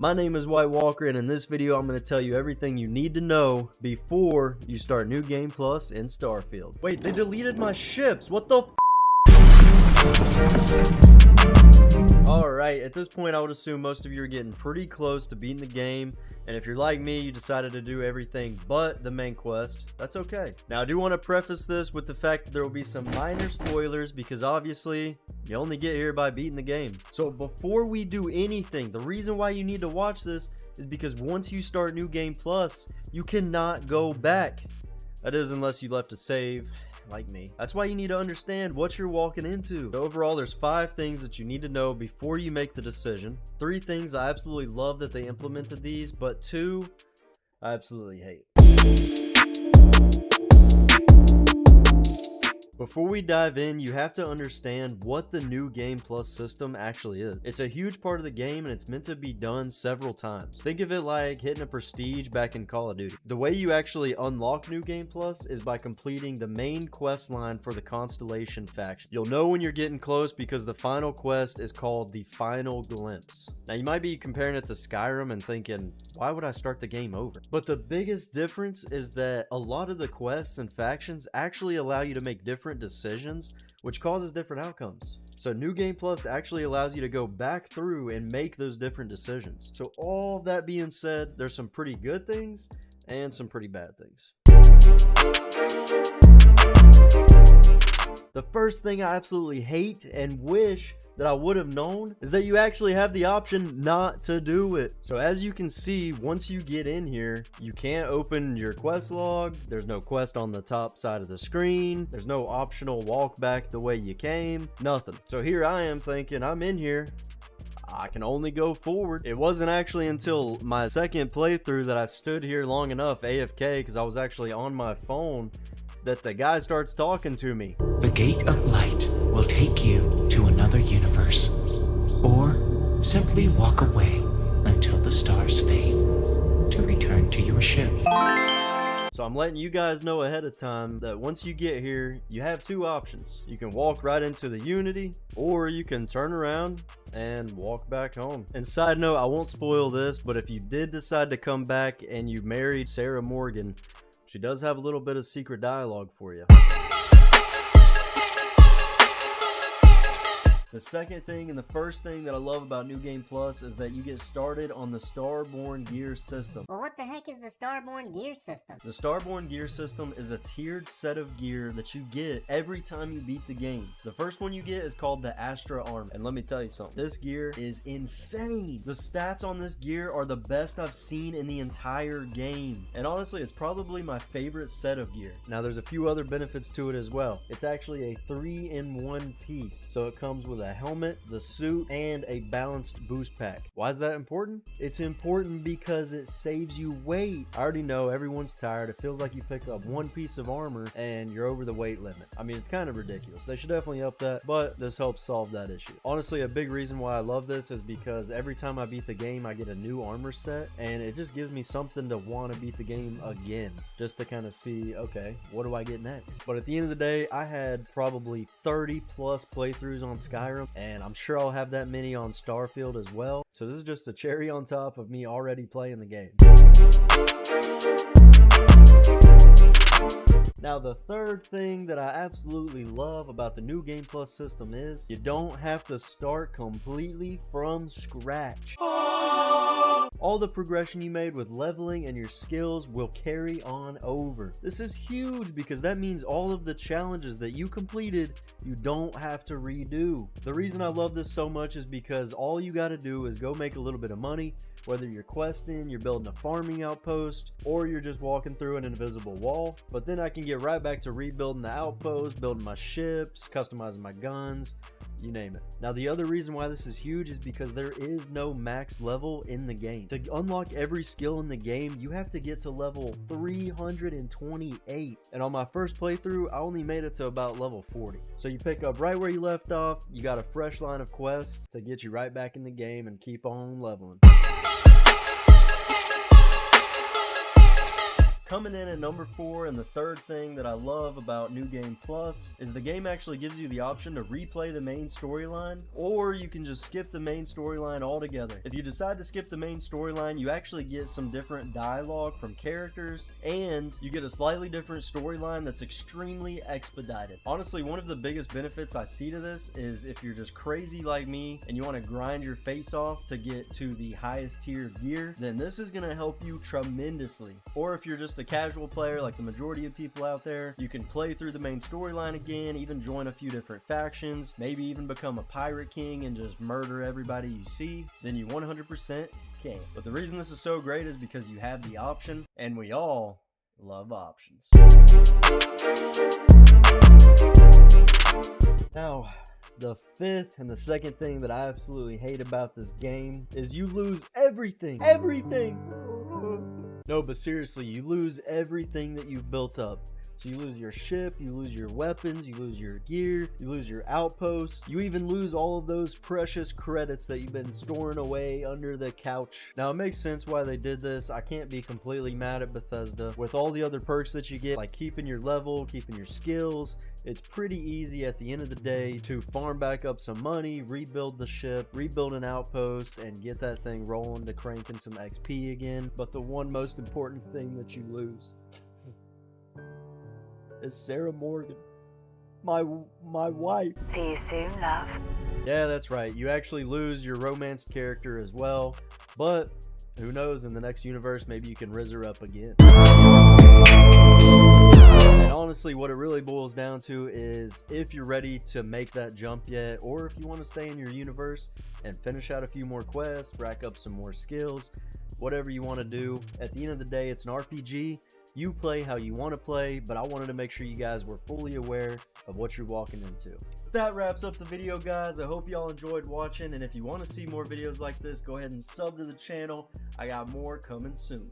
My name is White Walker, and in this video I'm going to tell you everything you need to know before you start New Game Plus in Starfield. Wait, they deleted my ships. What the Alright, at this point I would assume most of you are getting pretty close to beating the game, and if you're like me, you decided to do everything but the main quest, that's okay. Now I do want to preface this with the fact that there will be some minor spoilers because obviously you only get here by beating the game. So before we do anything, the reason why you need to watch this is because once you start New Game Plus, you cannot go back. That is, unless you left a save like me. That's why you need to understand what you're walking into. So overall, there's 5 things that you need to know before you make the decision. 3 things I absolutely love that they implemented these, but 2 I absolutely hate. Before we dive in, you have to understand what the New Game Plus system actually is. It's a huge part of the game and it's meant to be done several times. Think of it like hitting a prestige back in Call of Duty. The way you actually unlock New Game Plus is by completing the main quest line for the Constellation faction. You'll know when you're getting close because the final quest is called the Final Glimpse. Now you might be comparing it to Skyrim and thinking, why would I start the game over? But the biggest difference is that a lot of the quests and factions actually allow you to make different decisions, which causes different outcomes. So New Game Plus actually allows you to go back through and make those different decisions. So all that being said, there's some pretty good things and some pretty bad things. The first thing I absolutely hate and wish that I would have known is that you actually have the option not to do it. So as you can see, once you get in here, you can't open your quest log. There's no quest on the top side of the screen. There's no optional walk back the way you came, nothing. So here I am thinking I'm in here, I can only go forward. It wasn't actually until my second playthrough that I stood here long enough AFK because I was actually on my phone that the guy starts talking to me. The gate of light will take you to another universe, or simply walk away until the stars fade to return to your ship. So I'm letting you guys know ahead of time that once you get here, you have 2 options. You can walk right into the Unity, or you can turn around and walk back home. And side note, I won't spoil this, but if you did decide to come back and you married Sarah Morgan, she does have a little bit of secret dialogue for you. The second thing and the first thing that I love about New Game Plus is that you get started on the Starborn gear system. Well, what the heck is the Starborn gear system? The Starborn gear system is a tiered set of gear that you get every time you beat the game. The first one you get is called the Astra Armor, and let me tell you something, this gear is insane. The stats on this gear are the best I've seen in the entire game, and honestly it's probably my favorite set of gear. Now there's a few other benefits to it as well. It's actually a 3-in-1 piece, so it comes with a helmet, the suit, and a balanced boost pack. Why is that important? It's important because it saves you weight. I already know everyone's tired. It feels like you pick up 1 piece of armor and you're over the weight limit. I mean, it's kind of ridiculous. They should definitely up that, but this helps solve that issue. Honestly, a big reason why I love this is because every time I beat the game, I get a new armor set, and it just gives me something to want to beat the game again, just to kind of see, okay, what do I get next? But at the end of the day, I had probably 30 plus playthroughs on Skyrim, and I'm sure I'll have that many on Starfield as well. So this is just a cherry on top of me already playing the game. Now the third thing that I absolutely love about the New Game Plus system is you don't have to start completely from scratch. All the progression you made with leveling and your skills will carry on over. This is huge because that means all of the challenges that you completed, you don't have to redo. The reason I love this so much is because all you got to do is go make a little bit of money, whether you're questing, you're building a farming outpost, or you're just walking through an invisible wall. But then I can get right back to rebuilding the outpost, building my ships, customizing my guns, you name it. Now the other reason why this is huge is because there is no max level in the game. To unlock every skill in the game, you have to get to level 328, and on my first playthrough I only made it to about level 40. So you pick up right where you left off, you got a fresh line of quests to get you right back in the game and keep on leveling. Coming in at number 4, and the third thing that I love about New Game Plus is the game actually gives you the option to replay the main storyline, or you can just skip the main storyline altogether. If you decide to skip the main storyline, you actually get some different dialogue from characters, and you get a slightly different storyline that's extremely expedited. Honestly, one of the biggest benefits I see to this is if you're just crazy like me and you want to grind your face off to get to the highest tier of gear, then this is going to help you tremendously. Or if you're just a casual player like the majority of people out there, you can play through the main storyline again, even join a few different factions, maybe even become a pirate king and just murder everybody you see, then you 100% can. But the reason this is so great is because you have the option, and we all love options. Now, the fifth and the second thing that I absolutely hate about this game is you lose everything. Everything! No, but seriously, you lose everything that you've built up. So you lose your ship, you lose your weapons, you lose your gear, you lose your outposts, you even lose all of those precious credits that you've been storing away under the couch. Now, it makes sense why they did this. I can't be completely mad at Bethesda. With all the other perks that you get, like keeping your level, keeping your skills, it's pretty easy at the end of the day to farm back up some money, rebuild the ship, rebuild an outpost, and get that thing rolling to cranking some XP again. But the one most important thing that you lose is Sarah Morgan, my wife. See you soon, love. Yeah, that's right. You actually lose your romance character as well, but who knows, in the next universe, maybe you can rizz her up again. And honestly, what it really boils down to is if you're ready to make that jump yet, or if you want to stay in your universe and finish out a few more quests, rack up some more skills, whatever you want to do. At the end of the day, it's an RPG. You play how you want to play, but I wanted to make sure you guys were fully aware of what you're walking into. That wraps up the video, guys. I hope y'all enjoyed watching, and if you want to see more videos like this, go ahead and sub to the channel. I got more coming soon.